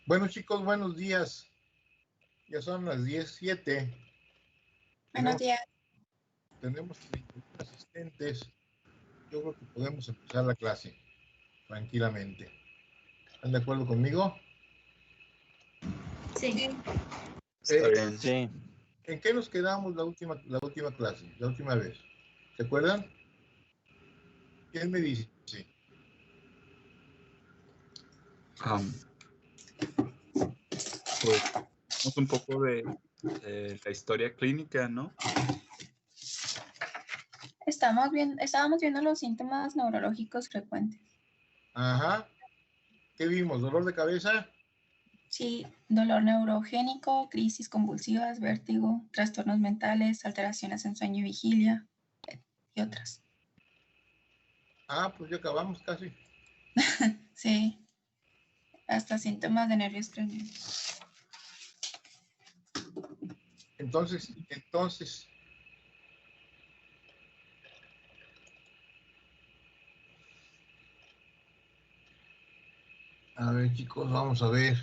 Bueno, chicos, buenos días. Ya son las 10:07. Buenos Tenemos, días. tenemos 31 asistentes. Yo creo que podemos empezar la clase tranquilamente. ¿Están de acuerdo conmigo? Sí. Está Eh, bien. Sí, ¿En qué nos quedamos la última clase, la última vez? ¿Se acuerdan? ¿Quién me dice? Am, pues vamos un poco de la historia clínica, ¿no? Estábamos viendo los síntomas neurológicos frecuentes. Ajá. ¿Qué vimos? ¿Dolor de cabeza? Sí, dolor neurogénico, crisis convulsivas, vértigo, trastornos mentales, alteraciones en sueño y vigilia y otras. Ah, pues ya acabamos casi. Sí, hasta síntomas de nervios craneales. Entonces, a ver, chicos, vamos a ver.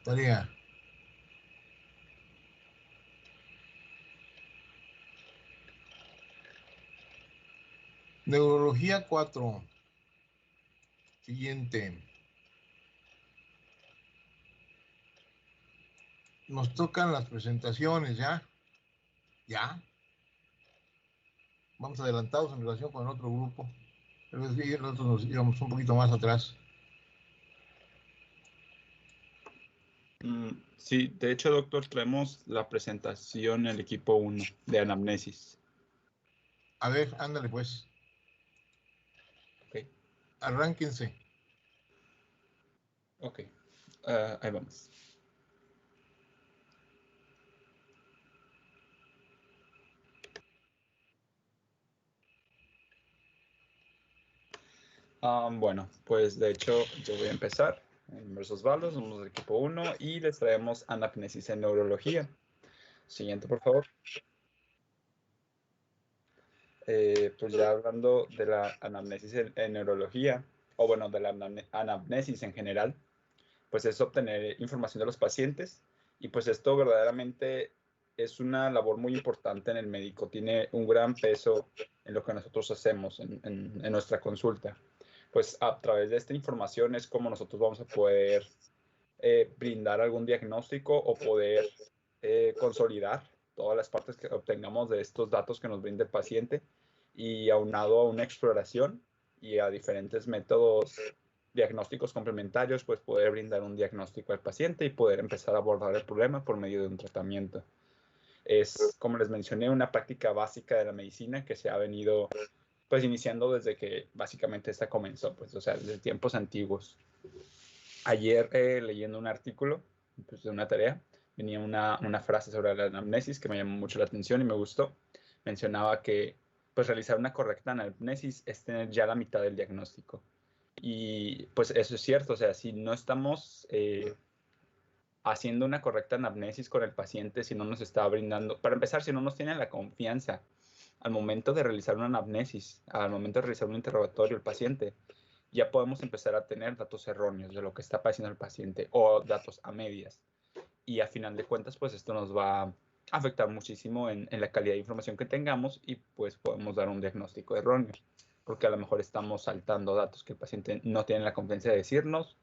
Tarea. Neurología 4. Siguiente. Nos tocan las presentaciones, ¿ya? ¿Ya? Vamos adelantados en relación con el otro grupo. Pero es que nosotros nos íbamos un poquito más atrás. Sí, de hecho, doctor, traemos la presentación el equipo 1 de anamnesis. A ver, ándale pues. Ok, Arránquense. ok. Ahí vamos. Bueno, pues de hecho yo voy a empezar. En Versus Valos, somos del equipo 1 y les traemos anamnesis en neurología. Siguiente, por favor. Pues ya hablando de la anamnesis en neurología, o bueno, de la anamnesis en general, pues es obtener información de los pacientes y pues esto verdaderamente es una labor muy importante en el médico, tiene un gran peso en lo que nosotros hacemos en nuestra consulta. Pues a través de esta información es como nosotros vamos a poder brindar algún diagnóstico o poder consolidar todas las partes que obtengamos de estos datos que nos brinda el paciente y aunado a una exploración y a diferentes métodos diagnósticos complementarios, pues poder brindar un diagnóstico al paciente y poder empezar a abordar el problema por medio de un tratamiento. Es, como les mencioné, una práctica básica de la medicina que se ha venido pues iniciando desde que básicamente esta comenzó, pues, o sea, desde tiempos antiguos. Ayer leyendo un artículo pues, de una tarea, venía una frase sobre la anamnesis que me llamó mucho la atención y me gustó. Mencionaba que pues realizar una correcta anamnesis es tener ya la mitad del diagnóstico. Y pues eso es cierto, o sea, si no estamos haciendo una correcta anamnesis con el paciente, si no nos está brindando, para empezar, si no nos tiene la confianza al momento de realizar una anamnesis, al momento de realizar un interrogatorio el paciente, ya podemos empezar a tener datos erróneos de lo que está pasando el paciente o datos a medias. Y a final de cuentas, pues esto nos va a afectar muchísimo en la calidad de información que tengamos y pues podemos dar un diagnóstico erróneo, porque a lo mejor estamos saltando datos que el paciente no tiene la confianza de decirnos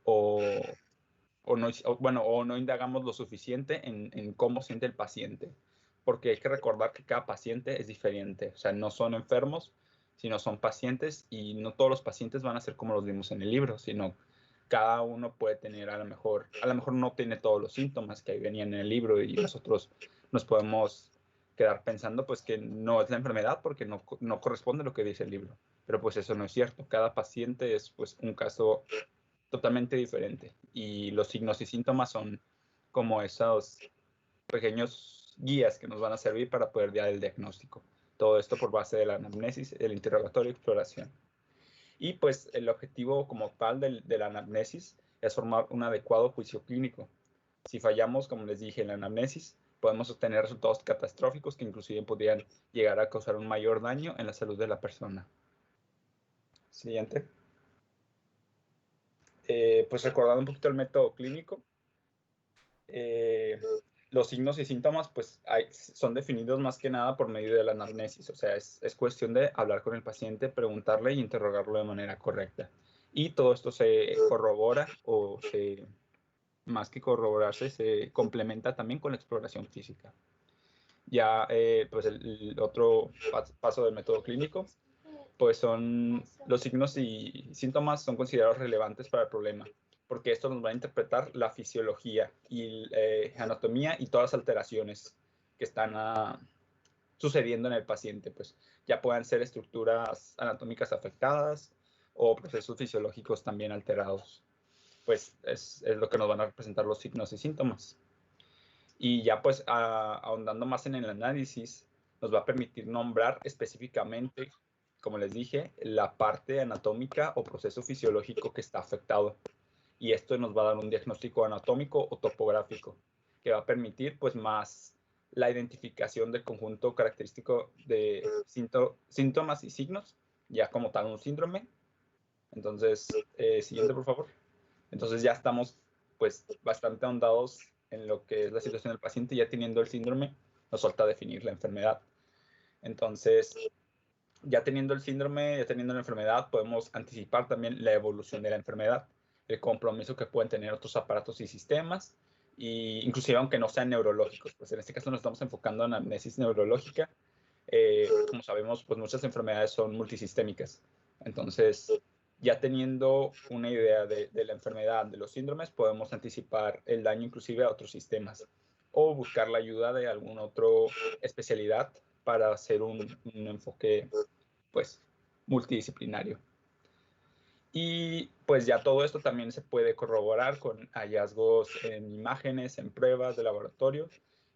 o, o no indagamos lo suficiente en cómo siente el paciente, porque hay que recordar que cada paciente es diferente, o sea, no son enfermos, sino son pacientes y no todos los pacientes van a ser como los vimos en el libro, sino cada uno puede tener a lo mejor no tiene todos los síntomas que ahí venían en el libro y nosotros nos podemos quedar pensando pues que no es la enfermedad porque no corresponde a lo que dice el libro, pero pues eso no es cierto, cada paciente es pues un caso totalmente diferente. Y los signos y síntomas son como esos pequeños guías que nos van a servir para poder dar el diagnóstico. Todo esto por base de la anamnesis, el interrogatorio y exploración. Y pues el objetivo como tal de la anamnesis es formar un adecuado juicio clínico. Si fallamos, como les dije, en la anamnesis, podemos obtener resultados catastróficos que inclusive podrían llegar a causar un mayor daño en la salud de la persona. Siguiente. pues recordando un poquito el método clínico, los signos y síntomas pues son definidos más que nada por medio de la anamnesis, o sea, es cuestión de hablar con el paciente, preguntarle y interrogarlo de manera correcta. Y todo esto se corrobora o más que corroborarse, se complementa también con la exploración física. Ya, pues el otro paso del método clínico, pues son los signos y síntomas son considerados relevantes para el problema, porque esto nos va a interpretar la fisiología y anatomía y todas las alteraciones que están sucediendo en el paciente, pues ya puedan ser estructuras anatómicas afectadas o procesos fisiológicos también alterados. Pues es lo que nos van a representar los signos y síntomas. Y ya pues ahondando más en el análisis, nos va a permitir nombrar específicamente, como les dije, la parte anatómica o proceso fisiológico que está afectado. Y esto nos va a dar un diagnóstico anatómico o topográfico, que va a permitir pues más la identificación del conjunto característico de síntomas y signos, ya como tal un síndrome. Entonces, siguiente por favor. Entonces ya estamos pues bastante ahondados en lo que es la situación del paciente, ya teniendo el síndrome, nos falta definir la enfermedad. Entonces, ya teniendo el síndrome, ya teniendo la enfermedad, podemos anticipar también la evolución de la enfermedad, el compromiso que pueden tener otros aparatos y sistemas, y inclusive aunque no sean neurológicos, pues en este caso nos estamos enfocando en amnesis neurológica. Como sabemos, pues muchas enfermedades son multisistémicas. Entonces, ya teniendo una idea de la enfermedad, de los síndromes, podemos anticipar el daño inclusive a otros sistemas o buscar la ayuda de alguna otra especialidad para hacer un enfoque pues multidisciplinario. Y pues ya todo esto también se puede corroborar con hallazgos en imágenes, en pruebas de laboratorio,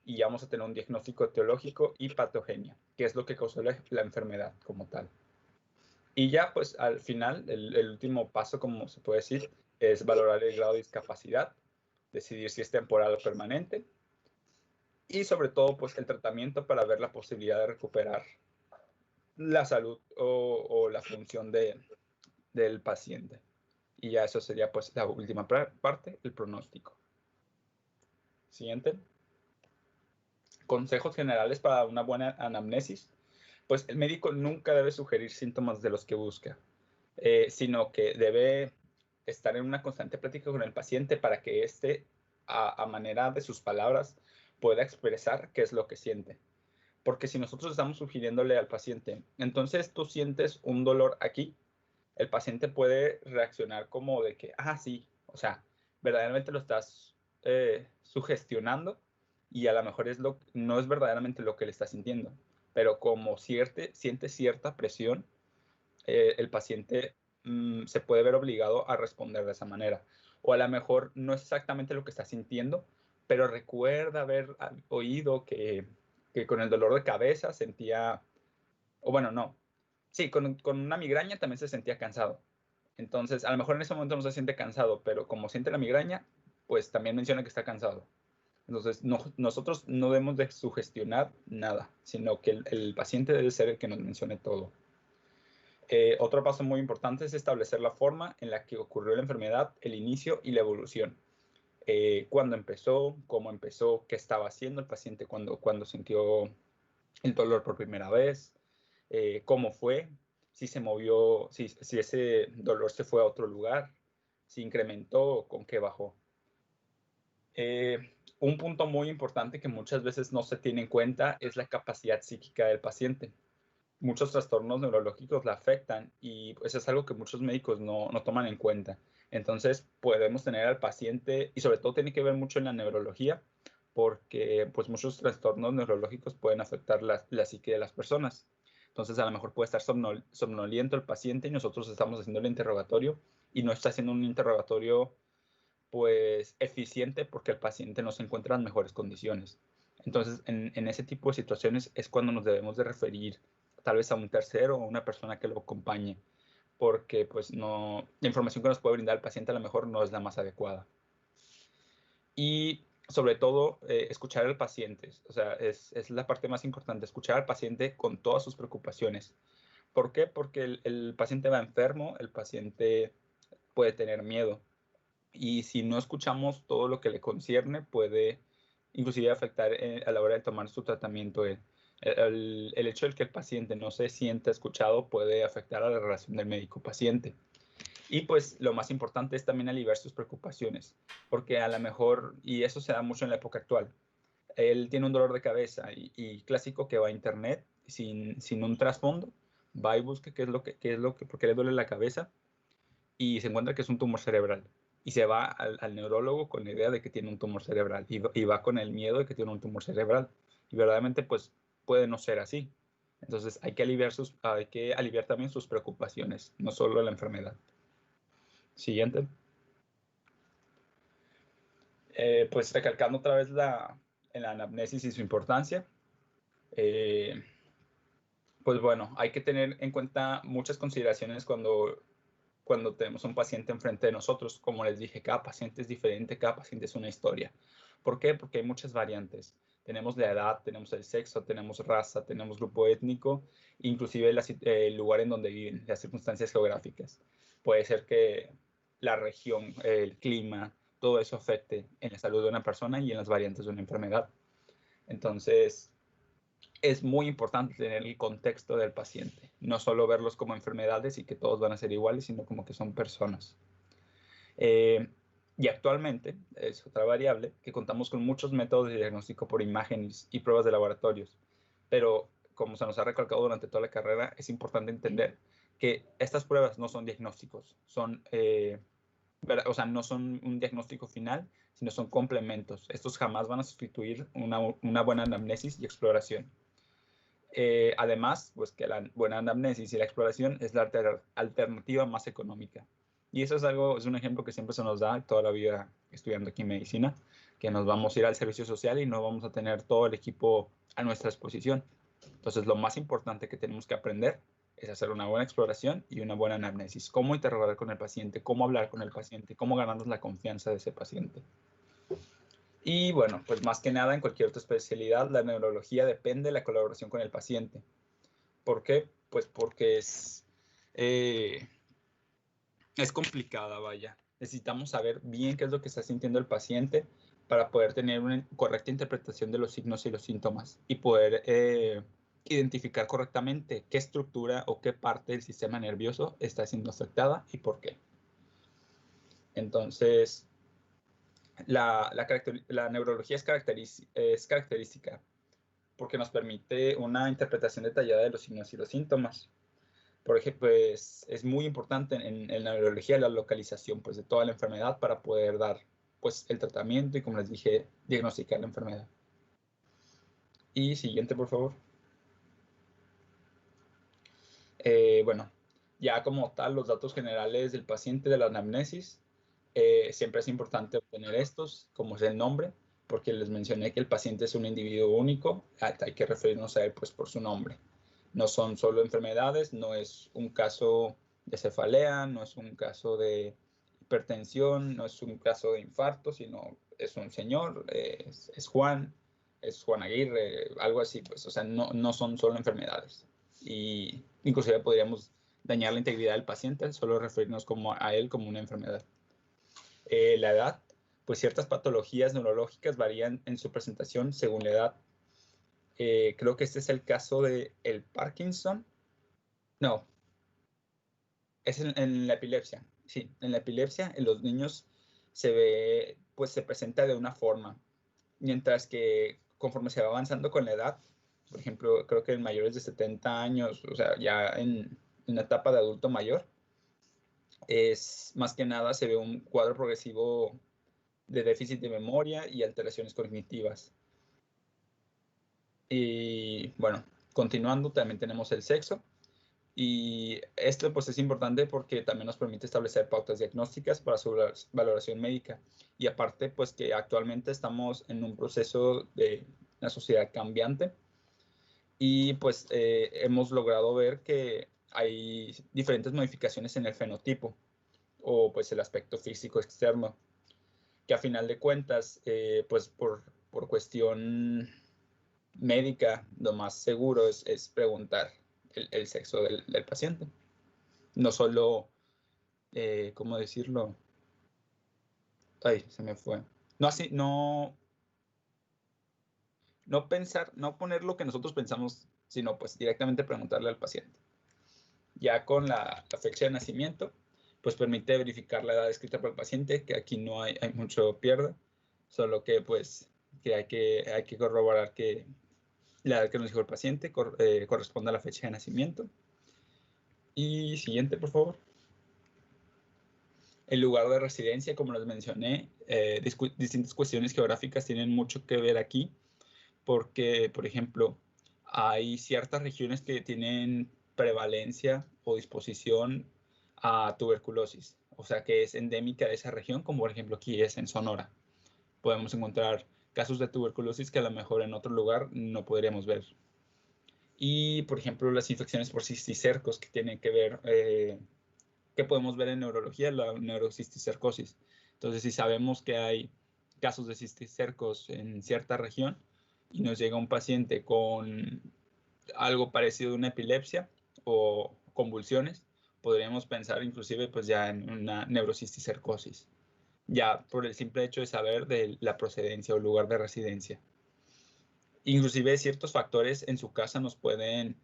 y ya vamos a tener un diagnóstico etiológico y patogenia, que es lo que causó la enfermedad como tal. Y ya pues al final, el último paso, como se puede decir, es valorar el grado de discapacidad, decidir si es temporal o permanente, y sobre todo pues el tratamiento para ver la posibilidad de recuperar la salud o la función del paciente. Y ya eso sería pues la última parte, el pronóstico. Siguiente. Consejos generales para una buena anamnesis. Pues el médico nunca debe sugerir síntomas de los que busca, sino que debe estar en una constante plática con el paciente para que éste, a manera de sus palabras, pueda expresar qué es lo que siente. Porque si nosotros estamos sugiriéndole al paciente, entonces tú sientes un dolor aquí, el paciente puede reaccionar como de que, sí, o sea, verdaderamente lo estás sugestionando y a lo mejor no es verdaderamente lo que le está sintiendo, pero como siente cierta presión, el paciente se puede ver obligado a responder de esa manera. O a lo mejor no es exactamente lo que está sintiendo, pero recuerda haber oído que con el dolor de cabeza sentía, o bueno, no, sí, con una migraña también se sentía cansado. Entonces, a lo mejor en ese momento no se siente cansado, pero como siente la migraña, pues también menciona que está cansado. Entonces, nosotros no debemos de sugestionar nada, sino que el paciente debe ser el que nos mencione todo. Otro paso muy importante es establecer la forma en la que ocurrió la enfermedad, el inicio y la evolución. Cuándo empezó, cómo empezó, qué estaba haciendo el paciente cuando sintió el dolor por primera vez, cómo fue, si se movió, si ese dolor se fue a otro lugar, si incrementó o con qué bajó. Un punto muy importante que muchas veces no se tiene en cuenta es la capacidad psíquica del paciente. Muchos trastornos neurológicos la afectan y eso es algo que muchos médicos no toman en cuenta. Entonces podemos tener al paciente, y sobre todo tiene que ver mucho en la neurología, porque pues muchos trastornos neurológicos pueden afectar la psique de las personas. Entonces a lo mejor puede estar somnoliento el paciente y nosotros estamos haciendo el interrogatorio y no está haciendo un interrogatorio pues eficiente porque el paciente no se encuentra en mejores condiciones. Entonces en ese tipo de situaciones es cuando nos debemos de referir tal vez a un tercero o a una persona que lo acompañe, porque pues no, la información que nos puede brindar el paciente a lo mejor no es la más adecuada. Y sobre todo, escuchar al paciente, o sea, es la parte más importante, escuchar al paciente con todas sus preocupaciones. ¿Por qué? Porque el paciente va enfermo, el paciente puede tener miedo, y si no escuchamos todo lo que le concierne, puede inclusive afectar a la hora de tomar su tratamiento. El hecho de que el paciente no se sienta escuchado puede afectar a la relación del médico-paciente. Y pues lo más importante es también aliviar sus preocupaciones, porque a lo mejor, y eso se da mucho en la época actual, él tiene un dolor de cabeza y clásico que va a internet sin un trasfondo, va y busca por qué le duele la cabeza y se encuentra que es un tumor cerebral. Y se va al neurólogo con la idea de que tiene un tumor cerebral y va con el miedo de que tiene un tumor cerebral. Y verdaderamente pues puede no ser así. Entonces hay que aliviar también sus preocupaciones, no solo la enfermedad. Siguiente. Pues recalcando otra vez en la anamnesis y su importancia. Pues bueno, hay que tener en cuenta muchas consideraciones cuando tenemos un paciente enfrente de nosotros. Como les dije, cada paciente es diferente, cada paciente es una historia. ¿Por qué? Porque hay muchas variantes. Tenemos la edad, tenemos el sexo, tenemos raza, tenemos grupo étnico, inclusive el lugar en donde viven, las circunstancias geográficas. Puede ser que la región, el clima, todo eso afecte en la salud de una persona y en las variantes de una enfermedad. Entonces, es muy importante tener el contexto del paciente, no solo verlos como enfermedades y que todos van a ser iguales, sino como que son personas. Y actualmente, es otra variable, que contamos con muchos métodos de diagnóstico por imágenes y pruebas de laboratorios, pero como se nos ha recalcado durante toda la carrera, es importante entender que estas pruebas no son diagnósticos, o sea, no son un diagnóstico final, sino son complementos. Estos jamás van a sustituir una buena anamnesis y exploración. Además, pues que la buena anamnesis y la exploración es la alternativa más económica. Y eso es un ejemplo que siempre se nos da toda la vida estudiando aquí medicina, que nos vamos a ir al servicio social y no vamos a tener todo el equipo a nuestra disposición. Entonces, lo más importante que tenemos que aprender es hacer una buena exploración y una buena anamnesis. Cómo interrogar con el paciente, cómo hablar con el paciente, cómo ganarnos la confianza de ese paciente. Y bueno, pues más que nada en cualquier otra especialidad, la neurología depende de la colaboración con el paciente. ¿Por qué? Pues porque es complicada, vaya. Necesitamos saber bien qué es lo que está sintiendo el paciente para poder tener una correcta interpretación de los signos y los síntomas y poder identificar correctamente qué estructura o qué parte del sistema nervioso está siendo afectada y por qué. Entonces, la neurología es característica porque nos permite una interpretación detallada de los signos y los síntomas. Por ejemplo, pues, es muy importante en la neurología la localización pues, de toda la enfermedad para poder dar pues, el tratamiento y, como les dije, diagnosticar la enfermedad. Y siguiente, por favor. Bueno, ya como tal, los datos generales del paciente de la anamnesis, siempre es importante obtener estos, como es el nombre, porque les mencioné que el paciente es un individuo único, hay que referirnos a él pues, por su nombre. No son solo enfermedades, no es un caso de cefalea, no es un caso de hipertensión, no es un caso de infarto, sino es un señor, es Juan Aguirre, algo así, pues, o sea, no son solo enfermedades. Y inclusive podríamos dañar la integridad del paciente, solo referirnos a él como una enfermedad. La edad, pues ciertas patologías neurológicas varían en su presentación según la edad. Creo que este es el caso de el Parkinson. No, es en la epilepsia. Sí, en la epilepsia en los niños se presenta de una forma, mientras que conforme se va avanzando con la edad, por ejemplo, creo que en mayores de 70 años, o sea, ya en la etapa de adulto mayor, es más que nada se ve un cuadro progresivo de déficit de memoria y alteraciones cognitivas. Y bueno, continuando, también tenemos el sexo. Y esto pues es importante porque también nos permite establecer pautas diagnósticas para su valoración médica. Y aparte pues que actualmente estamos en un proceso de una sociedad cambiante y pues hemos logrado ver que hay diferentes modificaciones en el fenotipo o pues el aspecto físico externo, que a final de cuentas pues por cuestión médica lo más seguro es preguntar el sexo del paciente. No solo, ¿cómo decirlo? Ay, se me fue. No así, no pensar, no poner lo que nosotros pensamos, sino pues directamente preguntarle al paciente. Ya con la fecha de nacimiento, pues permite verificar la edad escrita por el paciente, que aquí no hay mucho pierde, solo que pues que hay que corroborar que la edad que nos dijo el paciente corresponde a la fecha de nacimiento. Y siguiente, por favor. El lugar de residencia, como les mencioné, distintas cuestiones geográficas tienen mucho que ver aquí, porque, por ejemplo, hay ciertas regiones que tienen prevalencia o disposición a tuberculosis, o sea, que es endémica de esa región, como por ejemplo aquí es en Sonora. Podemos encontrar casos de tuberculosis que a lo mejor en otro lugar no podríamos ver. Y, por ejemplo, las infecciones por cisticercos que tienen que ver, que podemos ver en neurología, la neurocisticercosis. Entonces, si sabemos que hay casos de cisticercos en cierta región y nos llega un paciente con algo parecido a una epilepsia o convulsiones, podríamos pensar inclusive pues ya en una neurocisticercosis, ya por el simple hecho de saber de la procedencia o lugar de residencia. Inclusive ciertos factores en su casa nos pueden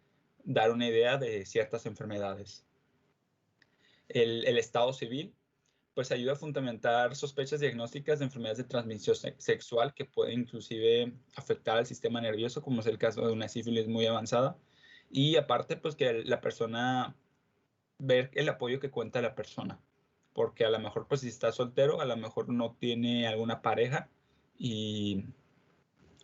dar una idea de ciertas enfermedades. El estado civil pues ayuda a fundamentar sospechas diagnósticas de enfermedades de transmisión sexual que pueden inclusive afectar al sistema nervioso, como es el caso de una sífilis muy avanzada. Y aparte, pues que la persona, ver el apoyo que cuenta la persona, porque a lo mejor pues si está soltero, a lo mejor no tiene alguna pareja y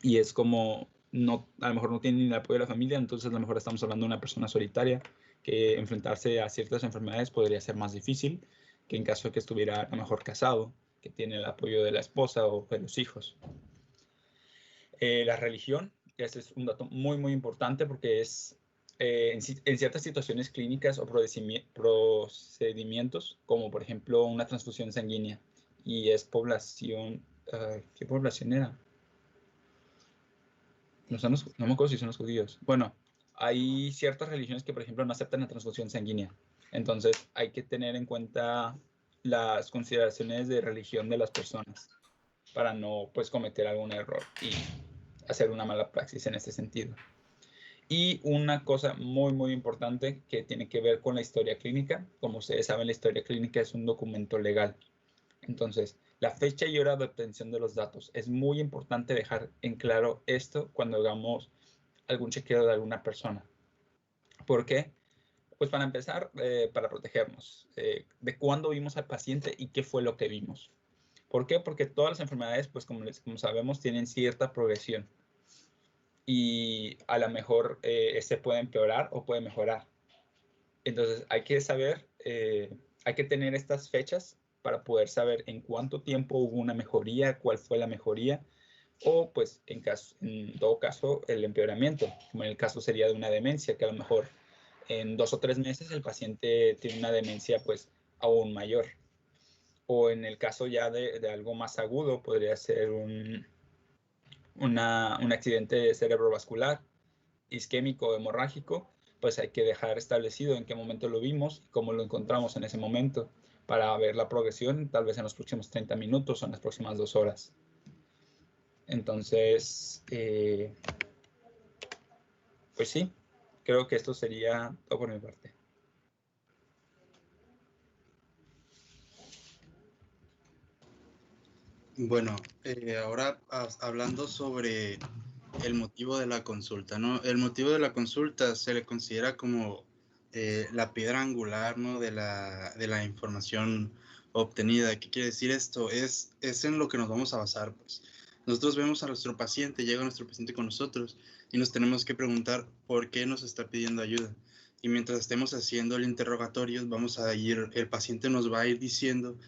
es como, no, a lo mejor no tiene ni el apoyo de la familia, entonces a lo mejor estamos hablando de una persona solitaria que enfrentarse a ciertas enfermedades podría ser más difícil que en caso de que estuviera a lo mejor casado, que tiene el apoyo de la esposa o de los hijos. La religión, ese es un dato muy, muy importante porque es en ciertas situaciones clínicas o procedimientos, como por ejemplo una transfusión sanguínea, y es población, ¿qué población era? No me acuerdo si son los judíos. Bueno, hay ciertas religiones que, por ejemplo, no aceptan la transfusión sanguínea. Entonces, hay que tener en cuenta las consideraciones de religión de las personas para no, pues, cometer algún error y hacer una mala praxis en este sentido. Y una cosa muy, muy importante que tiene que ver con la historia clínica. Como ustedes saben, la historia clínica es un documento legal. Entonces, la fecha y hora de obtención de los datos. Es muy importante dejar en claro esto cuando hagamos algún chequeo de alguna persona. ¿Por qué? Pues para empezar, para protegernos de cuándo vimos al paciente y qué fue lo que vimos. ¿Por qué? Porque todas las enfermedades, pues como sabemos, tienen cierta progresión y a lo mejor se puede empeorar o puede mejorar. Entonces hay que saber, hay que tener estas fechas para poder saber en cuánto tiempo hubo una mejoría, cuál fue la mejoría, o pues en todo caso el empeoramiento, como en el caso sería de una demencia, que a lo mejor en 2 o 3 meses el paciente tiene una demencia pues aún mayor. O en el caso ya de algo más agudo, podría ser un accidente cerebrovascular, isquémico o hemorrágico, pues hay que dejar establecido en qué momento lo vimos y cómo lo encontramos en ese momento para ver la progresión, tal vez en los próximos 30 minutos o en las próximas 2 horas. Entonces, pues sí, creo que esto sería todo por mi parte. Bueno, ahora hablando sobre el motivo de la consulta, ¿no? El motivo de la consulta se le considera como la piedra angular, ¿no? de la información obtenida. ¿Qué quiere decir esto? Es en lo que nos vamos a basar, pues. Nosotros vemos a nuestro paciente, llega nuestro paciente con nosotros y nos tenemos que preguntar por qué nos está pidiendo ayuda. Y mientras estemos haciendo el interrogatorio, el paciente nos va a ir diciendo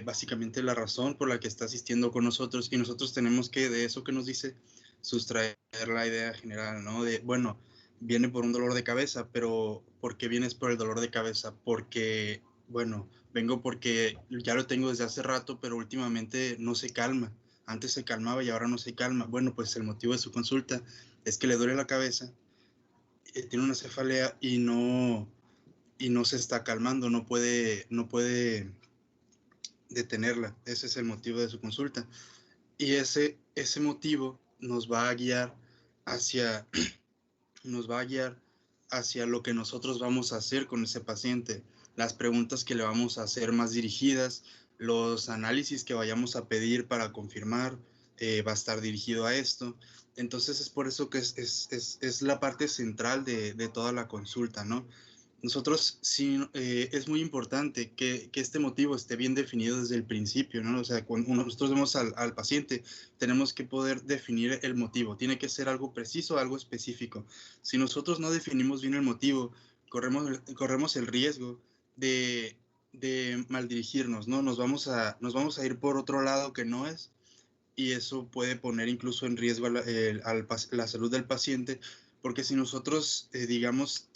básicamente la razón por la que está asistiendo con nosotros y nosotros tenemos que, de eso que nos dice, sustraer la idea general, ¿no? De, bueno, viene por un dolor de cabeza, pero ¿por qué vienes por el dolor de cabeza? Porque, bueno, vengo porque ya lo tengo desde hace rato, pero últimamente no se calma. Antes se calmaba y ahora no se calma. Bueno, pues el motivo de su consulta es que le duele la cabeza, tiene una cefalea y no se está calmando, no puede tenerla. Ese es el motivo de su consulta. Y ese motivo nos va a guiar hacia, nos va a guiar hacia lo que nosotros vamos a hacer con ese paciente, las preguntas que le vamos a hacer más dirigidas, los análisis que vayamos a pedir para confirmar, va a estar dirigido a esto. Entonces es por eso que es la parte central de toda la consulta, ¿no? Nosotros sí, es muy importante que este motivo esté bien definido desde el principio, ¿no? O sea, cuando nosotros vemos al paciente, tenemos que poder definir el motivo. Tiene que ser algo preciso, algo específico. Si nosotros no definimos bien el motivo, corremos el riesgo de maldirigirnos, ¿no? Nos vamos a ir por otro lado que no es, y eso puede poner incluso en riesgo la salud del paciente, porque si nosotros, digamos,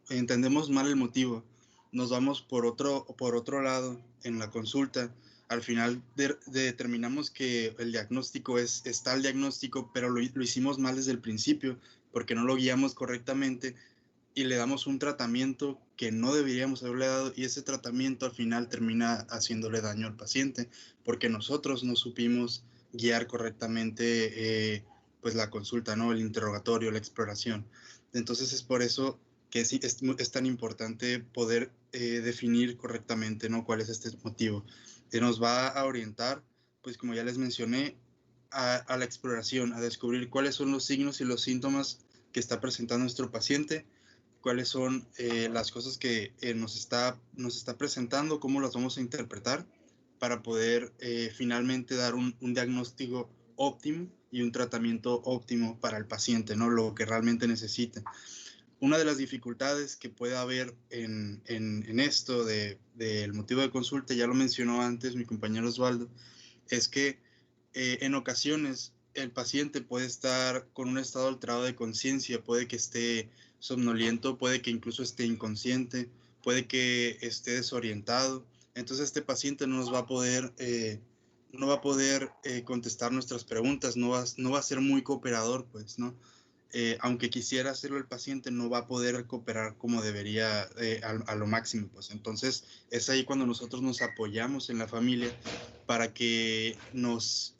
entendemos mal el motivo, nos vamos por otro lado en la consulta, al final determinamos que el diagnóstico está el diagnóstico, pero lo hicimos mal desde el principio, porque no lo guiamos correctamente, y le damos un tratamiento que no deberíamos haberle dado, y ese tratamiento al final termina haciéndole daño al paciente, porque nosotros no supimos guiar correctamente pues la consulta, ¿no? El interrogatorio, la exploración. Entonces es por eso que sí, es tan importante poder definir correctamente, ¿no? Cuál es este motivo. Nos va a orientar, pues como ya les mencioné, a la exploración, a descubrir cuáles son los signos y los síntomas que está presentando nuestro paciente, cuáles son las cosas que nos está presentando, cómo las vamos a interpretar para poder finalmente dar un diagnóstico óptimo y un tratamiento óptimo para el paciente, ¿no? Lo que realmente necesita. Una de las dificultades que puede haber en esto del motivo de consulta, ya lo mencionó antes mi compañero Osvaldo, es que en ocasiones el paciente puede estar con un estado alterado de conciencia, puede que esté somnoliento, puede que incluso esté inconsciente, puede que esté desorientado. Entonces este paciente no nos va a poder, contestar nuestras preguntas, no va a ser muy cooperador, pues, ¿no? Aunque quisiera hacerlo el paciente, no va a poder cooperar como debería a lo máximo, pues. Entonces es ahí cuando nosotros nos apoyamos en la familia para que nos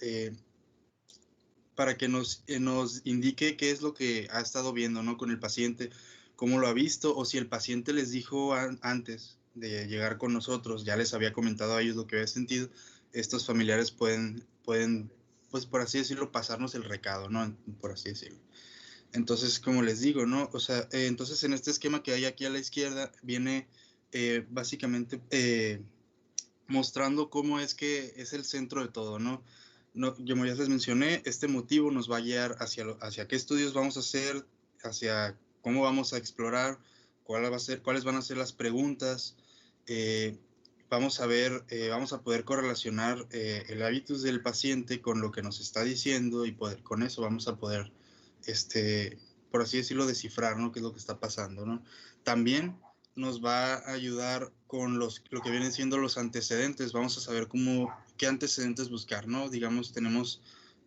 indique qué es lo que ha estado viendo, ¿no? Con el paciente, cómo lo ha visto, o si el paciente les dijo antes de llegar con nosotros, ya les había comentado a ellos lo que había sentido, estos familiares pueden, pues por así decirlo, pasarnos el recado, ¿no? Por así decirlo. Entonces, como les digo, ¿no? O sea, entonces en este esquema que hay aquí a la izquierda viene básicamente mostrando cómo es que es el centro de todo, ¿no? Como ya les mencioné, este motivo nos va a guiar hacia qué estudios vamos a hacer, hacia cómo vamos a explorar, cuáles van a ser las preguntas. Vamos a poder correlacionar el hábitus del paciente con lo que nos está diciendo, y con eso vamos a poder, por así decirlo, descifrar, ¿no? Qué es lo que está pasando, ¿no? También nos va a ayudar con lo que vienen siendo los antecedentes. Vamos a saber qué antecedentes buscar, ¿no? Digamos, tenemos,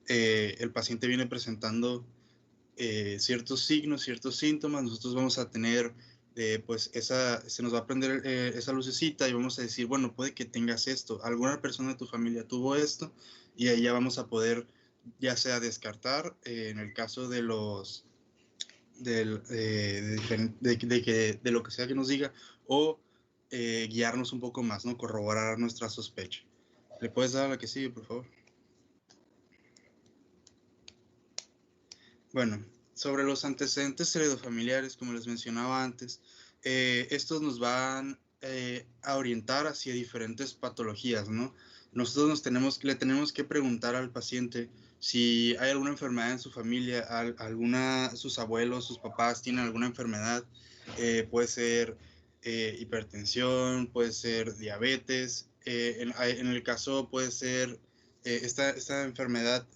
el paciente viene presentando ciertos signos, ciertos síntomas, nosotros vamos a tener, pues, se nos va a prender esa lucecita y vamos a decir, bueno, puede que tengas esto, alguna persona de tu familia tuvo esto, y ahí ya vamos a poder, ya sea descartar, en el caso de de lo que sea que nos diga, o guiarnos un poco más, ¿no? Corroborar nuestra sospecha. ¿Le puedes dar a la que sigue, por favor? Bueno, sobre los antecedentes heredofamiliares, como les mencionaba antes, estos nos van a orientar hacia diferentes patologías, ¿no? Nosotros le tenemos que preguntar al paciente si hay alguna enfermedad en su familia, sus abuelos, sus papás tienen alguna enfermedad, puede ser hipertensión, puede ser diabetes, en el caso puede ser esta enfermedad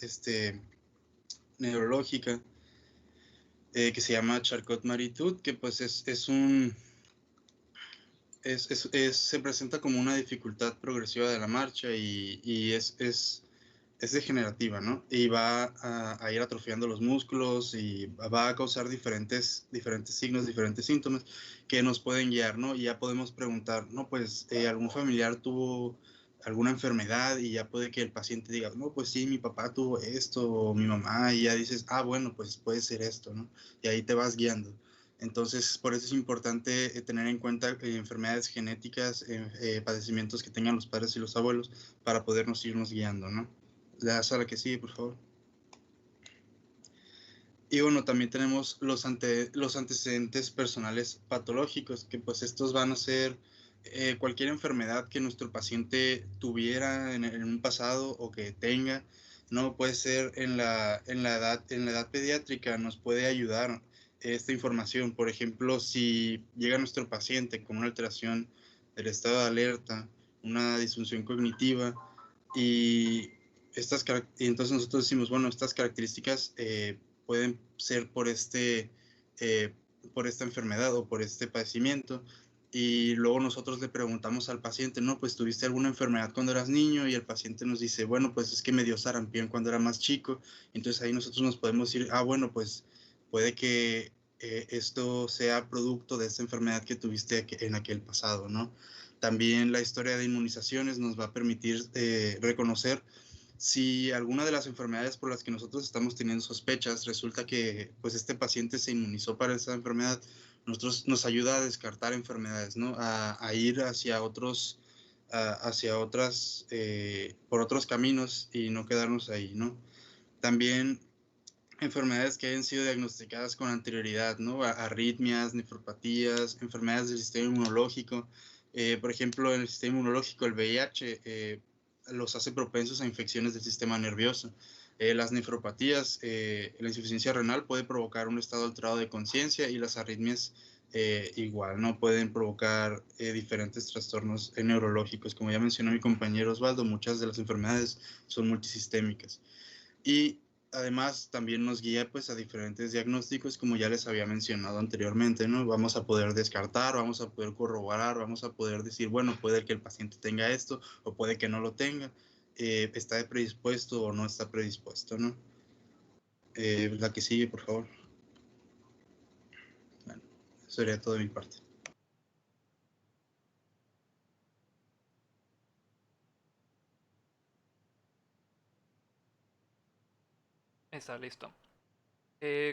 neurológica que se llama Charcot-Marie-Tooth, que pues se presenta como una dificultad progresiva de la marcha, y es degenerativa, ¿no? Y va a ir atrofiando los músculos y va a causar diferentes signos, diferentes síntomas que nos pueden guiar, ¿no? Y ya podemos preguntar, ¿no? Pues algún familiar tuvo alguna enfermedad y ya puede que el paciente diga, no, pues sí, mi papá tuvo esto o mi mamá, y ya dices, ah, bueno, pues puede ser esto, ¿no? Y ahí te vas guiando. Entonces, por eso es importante tener en cuenta enfermedades genéticas, padecimientos que tengan los padres y los abuelos para podernos irnos guiando, ¿no? Le das a la que sigue, por favor. Y bueno, también tenemos los antecedentes personales patológicos, que pues estos van a ser cualquier enfermedad que nuestro paciente tuviera en un pasado o que tenga, ¿no? Puede ser en la edad pediátrica, nos puede ayudar esta información. Por ejemplo, si llega nuestro paciente con una alteración del estado de alerta, una disfunción cognitiva, y y entonces nosotros decimos, bueno, estas características pueden ser por esta enfermedad o por este padecimiento. Y luego nosotros le preguntamos al paciente, no, pues tuviste alguna enfermedad cuando eras niño, y el paciente nos dice, bueno, pues es que me dio sarampión cuando era más chico. Entonces ahí nosotros nos podemos decir, ah, bueno, pues puede que esto sea producto de esta enfermedad que tuviste en aquel pasado, ¿no? También la historia de inmunizaciones nos va a permitir reconocer si alguna de las enfermedades por las que nosotros estamos teniendo sospechas resulta que pues este paciente se inmunizó para esa enfermedad. Nosotros nos ayuda a descartar enfermedades, ¿no? A ir hacia otras, por otros caminos y no quedarnos ahí, ¿no? También enfermedades que hayan sido diagnosticadas con anterioridad, ¿no? Arritmias, nefropatías, enfermedades del sistema inmunológico. Por ejemplo, en el sistema inmunológico, el VIH los hace propensos a infecciones del sistema nervioso. Las nefropatías, la insuficiencia renal puede provocar un estado alterado de conciencia, y las arritmias igual, ¿no? Pueden provocar diferentes trastornos neurológicos. Como ya mencionó mi compañero Osvaldo, muchas de las enfermedades son multisistémicas. Y además también nos guía pues a diferentes diagnósticos, como ya les había mencionado anteriormente, ¿no? Vamos a poder descartar, vamos a poder corroborar, vamos a poder decir, bueno, puede que el paciente tenga esto o puede que no lo tenga, está predispuesto o no está predispuesto, ¿no? La que sigue, por favor. Bueno, eso sería todo de mi parte. Está listo.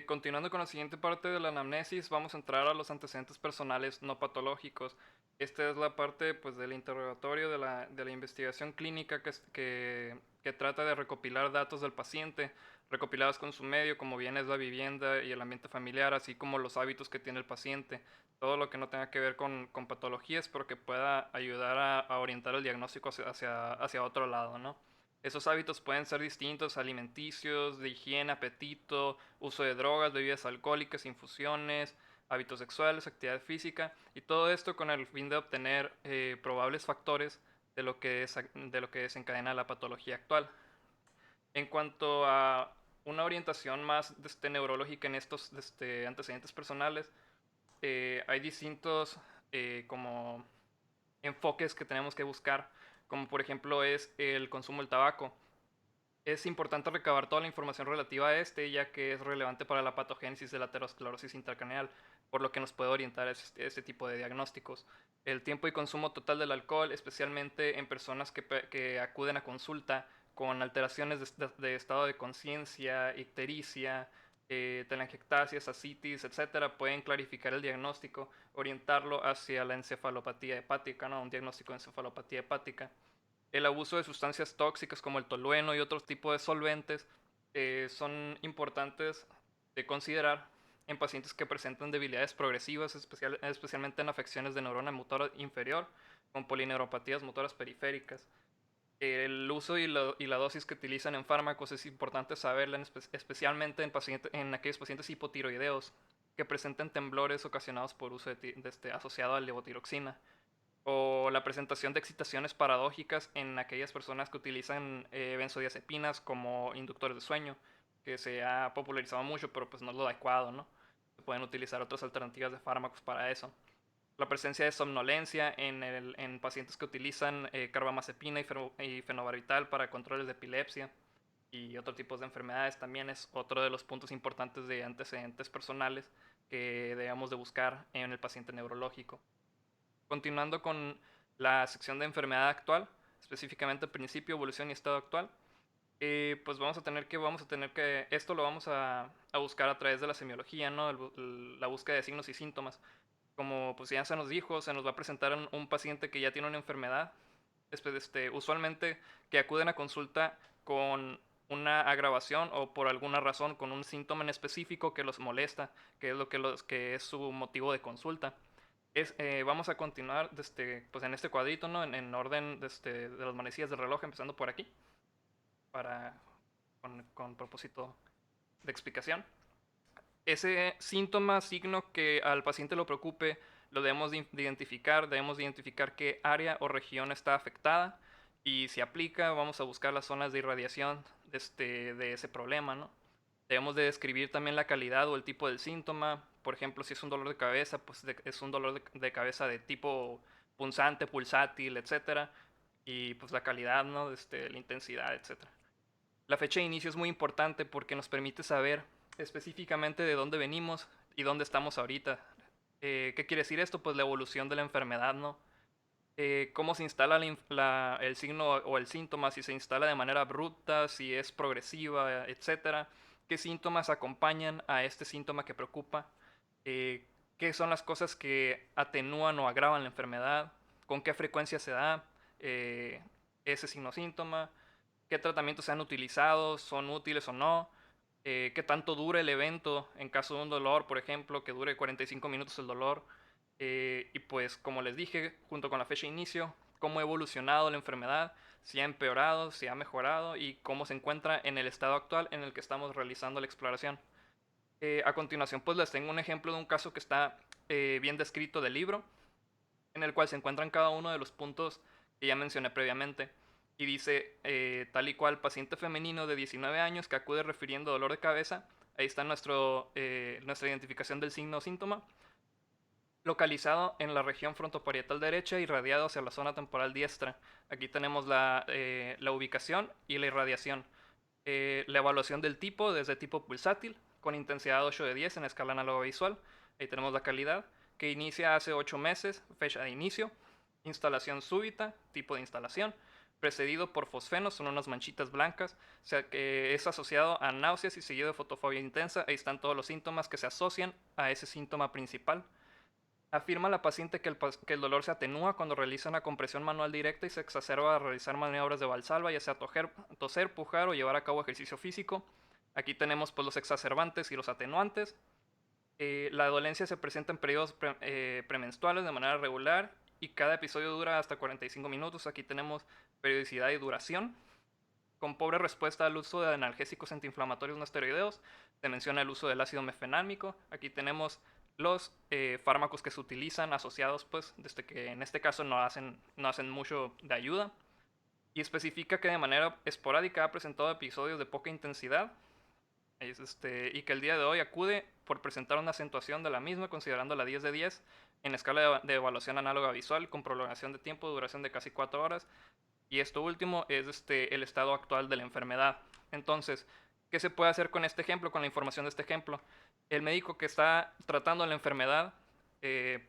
Continuando con la siguiente parte de la anamnesis, vamos a entrar a los antecedentes personales no patológicos. Esta es la parte pues, del interrogatorio de la investigación clínica que trata de recopilar datos del paciente, recopilados con su medio, como bien es la vivienda y el ambiente familiar, así como los hábitos que tiene el paciente. Todo lo que no tenga que ver con patologías, pero que pueda ayudar a orientar el diagnóstico hacia otro lado, ¿no? Esos hábitos pueden ser distintos, alimenticios, de higiene, apetito, uso de drogas, bebidas alcohólicas, infusiones, hábitos sexuales, actividad física, y todo esto con el fin de obtener probables factores de lo que desencadena la patología actual. En cuanto a una orientación más neurológica en estos antecedentes personales, hay distintos como enfoques que tenemos que buscar, como por ejemplo es el consumo del tabaco. Es importante recabar toda la información relativa a este, ya que es relevante para la patogénesis de la aterosclerosis intracraneal, por lo que nos puede orientar a este tipo de diagnósticos. El tiempo y consumo total del alcohol, especialmente en personas que acuden a consulta con alteraciones de estado de conciencia, ictericia, telangiectasias, ascitis, etcétera, pueden clarificar el diagnóstico, orientarlo hacia la encefalopatía hepática, ¿no? Un diagnóstico de encefalopatía hepática. El abuso de sustancias tóxicas como el tolueno y otros tipos de solventes son importantes de considerar en pacientes que presentan debilidades progresivas, especialmente en afecciones de neurona motora inferior, con polineuropatías motoras periféricas. El uso y la dosis que utilizan en fármacos es importante saberla, especialmente en aquellos pacientes hipotiroideos que presenten temblores ocasionados por uso asociado a levotiroxina, o la presentación de excitaciones paradójicas en aquellas personas que utilizan benzodiazepinas como inductores de sueño, que se ha popularizado mucho, pero pues no es lo adecuado, ¿no? Se pueden utilizar otras alternativas de fármacos para eso. La presencia de somnolencia en pacientes que utilizan carbamazepina y fenobarbital para controles de epilepsia y otros tipos de enfermedades también es otro de los puntos importantes de antecedentes personales que debemos de buscar en el paciente neurológico. Continuando con la sección de enfermedad actual, específicamente principio, evolución y estado actual. Pues vamos a tener que, esto lo vamos a buscar a través de la semiología, ¿no? La búsqueda de signos y síntomas. Como pues ya se nos dijo, se nos va a presentar un paciente que ya tiene una enfermedad. Usualmente que acuden a consulta con una agravación o por alguna razón con un síntoma en específico que los molesta, que es lo que es su motivo de consulta. Vamos a continuar pues en este cuadrito, ¿no? En orden de las manecillas del reloj, empezando por aquí, con propósito de explicación. Ese síntoma, signo que al paciente lo preocupe, lo debemos de identificar qué área o región está afectada y si aplica, vamos a buscar las zonas de irradiación de ese problema, ¿no? Debemos de describir también la calidad o el tipo del síntoma. Por ejemplo, si es un dolor de cabeza, pues es un dolor de cabeza de tipo punzante, pulsátil, etcétera. Y pues la calidad, ¿no? La intensidad, etcétera. La fecha de inicio es muy importante porque nos permite saber específicamente de dónde venimos y dónde estamos ahorita. ¿Qué quiere decir esto? Pues la evolución de la enfermedad, ¿no? Cómo se instala el signo o el síntoma, si se instala de manera abrupta, si es progresiva, etcétera. ¿Qué síntomas acompañan a este síntoma que preocupa? ¿Qué son las cosas que atenúan o agravan la enfermedad? ¿Con qué frecuencia se da ese signo-síntoma? ¿Qué tratamientos se han utilizado? ¿Son útiles o no? ¿Qué tanto dura el evento en caso de un dolor, por ejemplo, que dure 45 minutos el dolor? Y pues, como les dije, junto con la fecha de inicio, cómo ha evolucionado la enfermedad, si ha empeorado, si ha mejorado y cómo se encuentra en el estado actual en el que estamos realizando la exploración. A continuación, pues les tengo un ejemplo de un caso que está bien descrito del libro, en el cual se encuentran cada uno de los puntos que ya mencioné previamente. Y dice, tal y cual, paciente femenino de 19 años que acude refiriendo dolor de cabeza. Ahí está nuestra identificación del signo o síntoma. Localizado en la región frontoparietal derecha, irradiado hacia la zona temporal diestra. Aquí tenemos la ubicación y la irradiación. La evaluación del tipo, desde tipo pulsátil, con intensidad 8 de 10 en escala análoga visual. Ahí tenemos la calidad, que inicia hace 8 meses, fecha de inicio. Instalación súbita, tipo de instalación. Precedido por fosfenos, son unas manchitas blancas, o sea que es asociado a náuseas y seguido de fotofobia intensa. Ahí están todos los síntomas que se asocian a ese síntoma principal. Afirma la paciente que el dolor se atenúa cuando realiza una compresión manual directa y se exacerba al realizar maniobras de Valsalva, ya sea toser, pujar o llevar a cabo ejercicio físico. Aquí tenemos pues, los exacerbantes y los atenuantes. La dolencia se presenta en periodos premenstruales de manera regular y cada episodio dura hasta 45 minutos. Aquí tenemos periodicidad y duración. Con pobre respuesta al uso de analgésicos antiinflamatorios no esteroideos, se menciona el uso del ácido mefenámico. Aquí tenemos los fármacos que se utilizan asociados, pues, desde que en este caso no hacen mucho de ayuda. Y especifica que de manera esporádica ha presentado episodios de poca intensidad y que el día de hoy acude por presentar una acentuación de la misma, considerando la 10 de 10 en escala de evaluación análoga visual con prolongación de tiempo, duración de casi 4 horas. Y esto último es el estado actual de la enfermedad. Entonces, ¿qué se puede hacer con este ejemplo, con la información de este ejemplo? El médico que está tratando la enfermedad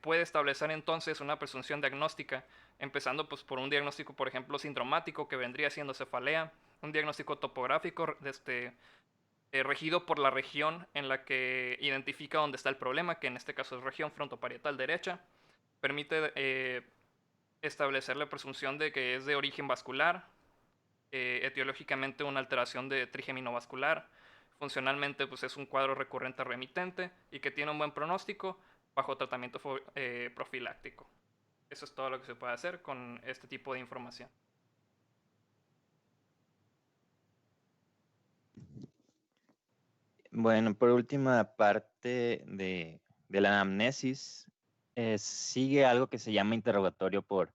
puede establecer entonces una presunción diagnóstica, empezando pues, por un diagnóstico, por ejemplo, sindromático, que vendría siendo cefalea, un diagnóstico topográfico regido por la región en la que identifica dónde está el problema, que en este caso es región frontoparietal derecha. Permite establecer la presunción de que es de origen vascular, etiológicamente una alteración de trígemino vascular, funcionalmente pues es un cuadro recurrente remitente y que tiene un buen pronóstico bajo tratamiento profiláctico. Eso es todo lo que se puede hacer con este tipo de información. Bueno, por última parte de la anamnesis, sigue algo que se llama interrogatorio por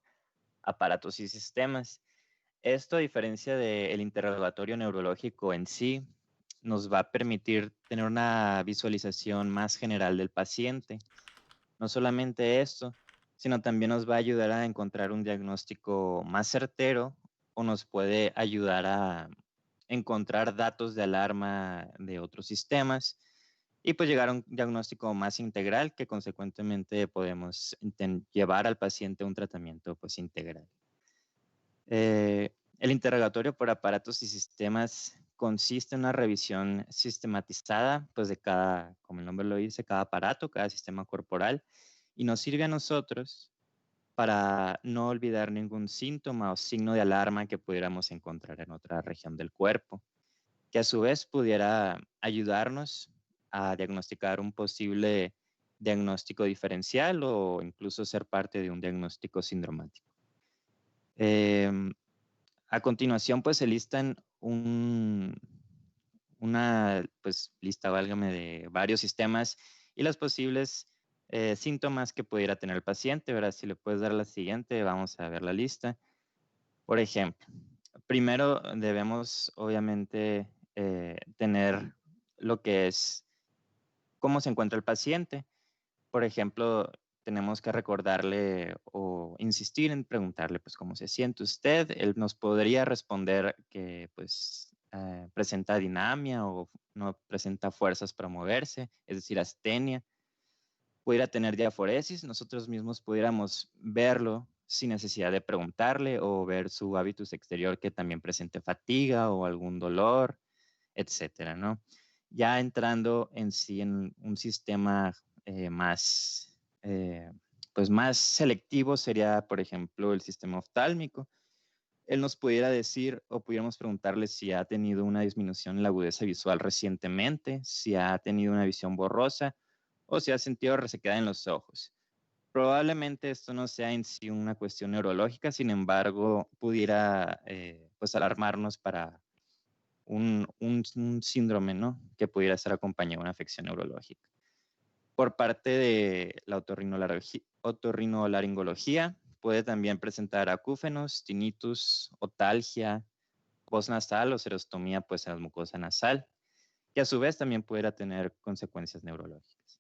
aparatos y sistemas. Esto, a diferencia del interrogatorio neurológico en sí, nos va a permitir tener una visualización más general del paciente. No solamente esto, sino también nos va a ayudar a encontrar un diagnóstico más certero o nos puede ayudar a encontrar datos de alarma de otros sistemas y pues llegar a un diagnóstico más integral que consecuentemente podemos llevar al paciente a un tratamiento pues integral. El interrogatorio por aparatos y sistemas consiste en una revisión sistematizada, pues de cada, como el nombre lo dice, cada aparato, cada sistema corporal, y nos sirve a nosotros para no olvidar ningún síntoma o signo de alarma que pudiéramos encontrar en otra región del cuerpo, que a su vez pudiera ayudarnos a diagnosticar un posible diagnóstico diferencial o incluso ser parte de un diagnóstico sindromático. A continuación, pues se listan una lista, válgame, de varios sistemas y los posibles síntomas que pudiera tener el paciente. ¿Verdad? Si le puedes dar la siguiente, vamos a ver la lista. Por ejemplo, primero debemos, obviamente, tener lo que es cómo se encuentra el paciente. Por ejemplo, tenemos que recordarle o insistir en preguntarle, pues, cómo se siente usted. Él nos podría responder que, pues, presenta dinamia o no presenta fuerzas para moverse, es decir, astenia. Pudiera tener diaforesis, nosotros mismos pudiéramos verlo sin necesidad de preguntarle o ver su hábitus exterior que también presente fatiga o algún dolor, etcétera, ¿no? Ya entrando en sí en un sistema más, pues más selectivo sería, por ejemplo, el sistema oftálmico. Él nos pudiera decir o pudiéramos preguntarle si ha tenido una disminución en la agudeza visual recientemente, si ha tenido una visión borrosa o si ha sentido resequedad en los ojos. Probablemente esto no sea en sí una cuestión neurológica, sin embargo, pudiera pues alarmarnos para un síndrome, ¿no? Que pudiera ser acompañado de una afección neurológica. Por parte de la otorrinolaringología, puede también presentar acúfenos, tinnitus, otalgia, voz nasal o serostomía pues, en la mucosa nasal, que a su vez también pudiera tener consecuencias neurológicas.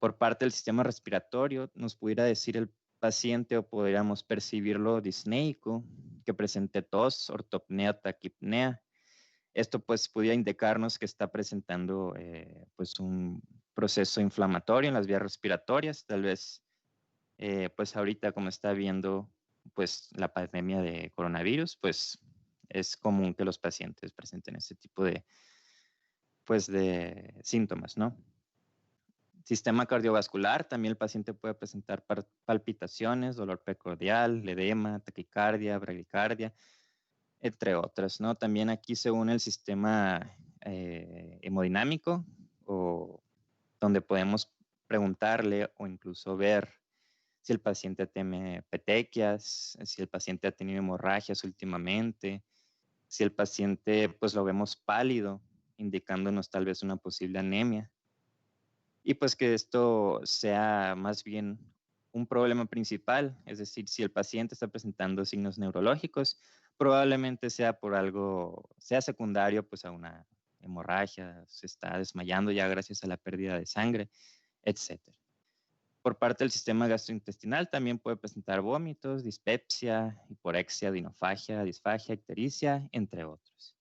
Por parte del sistema respiratorio, nos pudiera decir el paciente o podríamos percibirlo disneico, que presente tos, ortopnea, taquipnea. Esto pues pudiera indicarnos que está presentando pues un proceso inflamatorio en las vías respiratorias, tal vez pues ahorita como está viendo pues la pandemia de coronavirus, pues es común que los pacientes presenten ese tipo de pues de síntomas, ¿no? Sistema cardiovascular, también el paciente puede presentar palpitaciones, dolor precordial, edema, taquicardia, bradicardia, entre otras, ¿no? También aquí se une el sistema hemodinámico, o donde podemos preguntarle o incluso ver si el paciente tiene petequias, si el paciente ha tenido hemorragias últimamente, si el paciente pues lo vemos pálido, indicándonos tal vez una posible anemia. Y pues que esto sea más bien un problema principal, es decir, si el paciente está presentando signos neurológicos, probablemente sea por algo, sea secundario pues a una hemorragia, se está desmayando ya gracias a la pérdida de sangre, etc. Por parte del sistema gastrointestinal también puede presentar vómitos, dispepsia, hiporexia, dinofagia, disfagia, ictericia, entre otros.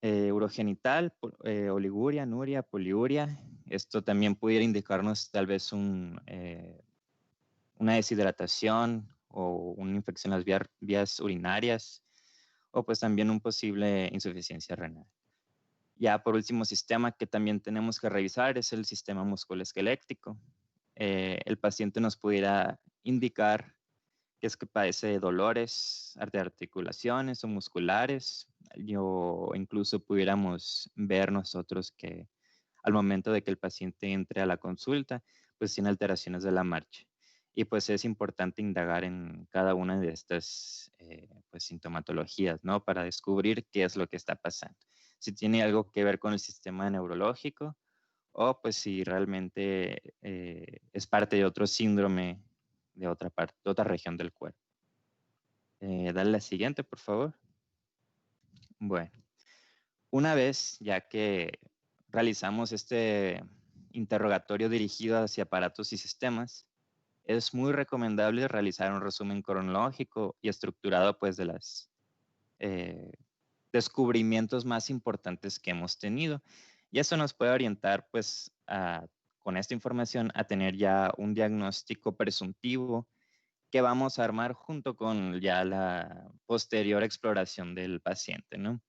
Urogenital, oliguria, anuria, poliuria. Esto también pudiera indicarnos tal vez una deshidratación o una infección en las vías urinarias o pues también un posible insuficiencia renal. Ya por último sistema que también tenemos que revisar es el sistema musculoesquelético. El paciente nos pudiera indicar que es que padece de dolores de articulaciones o musculares, o incluso pudiéramos ver nosotros que al momento de que el paciente entre a la consulta, pues tiene alteraciones de la marcha. Y pues es importante indagar en cada una de estas pues, sintomatologías, ¿no? Para descubrir qué es lo que está pasando. Si tiene algo que ver con el sistema neurológico o pues si realmente es parte de otro síndrome de otra parte, de otra región del cuerpo. Dale la siguiente, por favor. Bueno, una vez ya que realizamos este interrogatorio dirigido hacia aparatos y sistemas, es muy recomendable realizar un resumen cronológico y estructurado pues de los descubrimientos más importantes que hemos tenido. Y eso nos puede orientar pues con esta información a tener ya un diagnóstico presuntivo que vamos a armar junto con ya la posterior exploración del paciente, ¿no?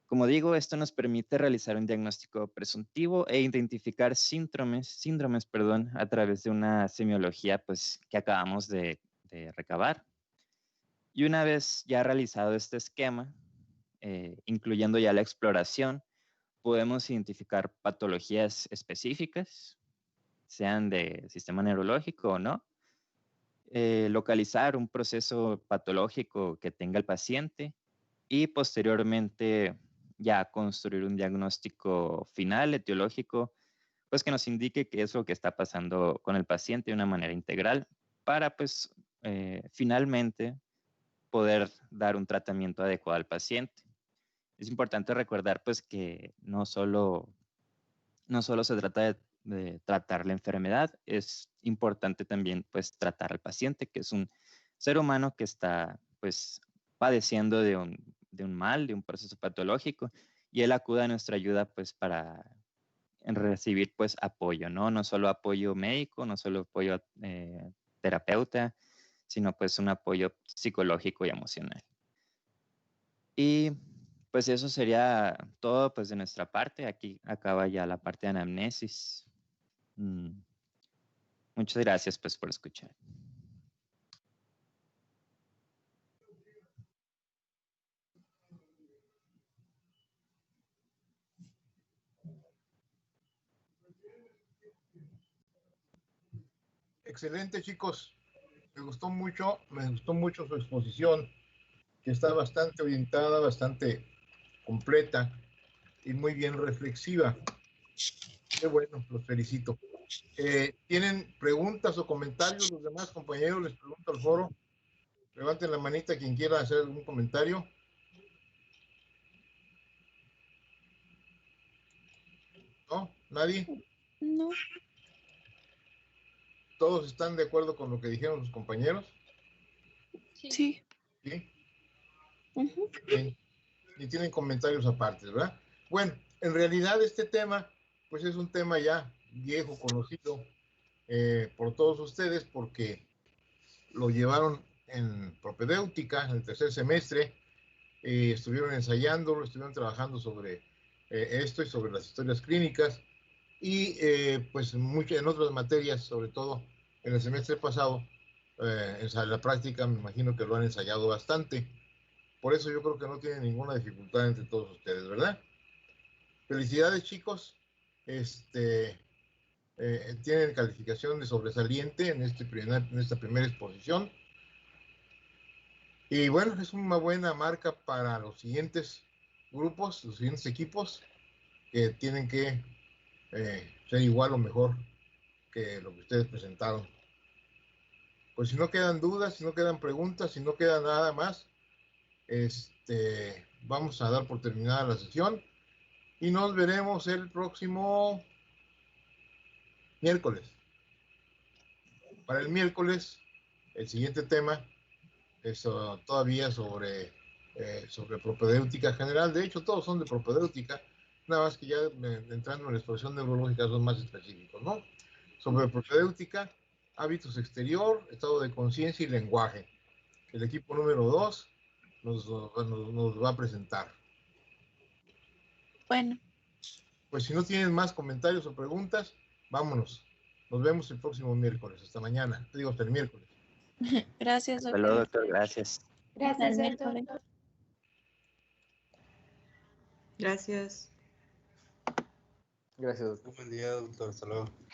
Como digo, esto nos permite realizar un diagnóstico presuntivo e identificar síndromes, a través de una semiología pues, que acabamos de recabar. Y una vez ya realizado este esquema, incluyendo ya la exploración, podemos identificar patologías específicas, sean de sistema neurológico o no, localizar un proceso patológico que tenga el paciente y posteriormente ya construir un diagnóstico final etiológico, pues que nos indique qué es lo que está pasando con el paciente de una manera integral para pues finalmente poder dar un tratamiento adecuado al paciente. Es importante recordar pues que no solo se trata de tratar la enfermedad, es importante también pues tratar al paciente, que es un ser humano que está pues padeciendo de un mal, de un proceso patológico, y él acude a nuestra ayuda pues para recibir pues apoyo, ¿no? No solo apoyo médico, no solo apoyo terapeuta, sino pues un apoyo psicológico y emocional. Y pues eso sería todo pues de nuestra parte. Aquí acaba ya la parte de anamnesis. Muchas gracias pues por escuchar. Excelente, chicos. Me gustó mucho su exposición, que está bastante orientada, bastante completa y muy bien reflexiva. Qué bueno, los felicito. ¿Tienen preguntas o comentarios los demás compañeros? Les pregunto al foro. Levanten la manita quien quiera hacer algún comentario. ¿No? ¿Nadie? No. ¿Todos están de acuerdo con lo que dijeron los compañeros? Sí. ¿Sí? Uh-huh. Bien. Ni tienen comentarios aparte, ¿verdad? Bueno, en realidad este tema, pues es un tema ya viejo, conocido por todos ustedes, porque lo llevaron en propedéutica en el tercer semestre, estuvieron ensayándolo, estuvieron trabajando sobre esto y sobre las historias clínicas, y pues en otras materias, sobre todo en el semestre pasado, en la práctica me imagino que lo han ensayado bastante. Por eso yo creo que no tienen ninguna dificultad entre todos ustedes, ¿verdad? Felicidades, chicos. Tienen calificación de sobresaliente en esta primera exposición. Y bueno, es una buena marca para los siguientes grupos, los siguientes equipos, que tienen que ser igual o mejor que lo que ustedes presentaron. Pues si no quedan dudas, si no quedan preguntas, si no queda nada más, vamos a dar por terminada la sesión y nos veremos el próximo miércoles. Para el miércoles, el siguiente tema es todavía sobre propedéutica general. De hecho, todos son de propedéutica, nada más que ya entrando en la exposición neurológica son más específicos, ¿no? Sobre propedéutica, hábitos exterior, estado de conciencia y lenguaje. El equipo número 2 nos va a presentar. Bueno. Pues si no tienen más comentarios o preguntas, vámonos. Nos vemos el próximo miércoles. Hasta mañana. Te digo, hasta el miércoles. Gracias, Hasta luego, doctor. Gracias. Gracias, doctor. Gracias. Gracias. Buen día, doctor. Hasta luego.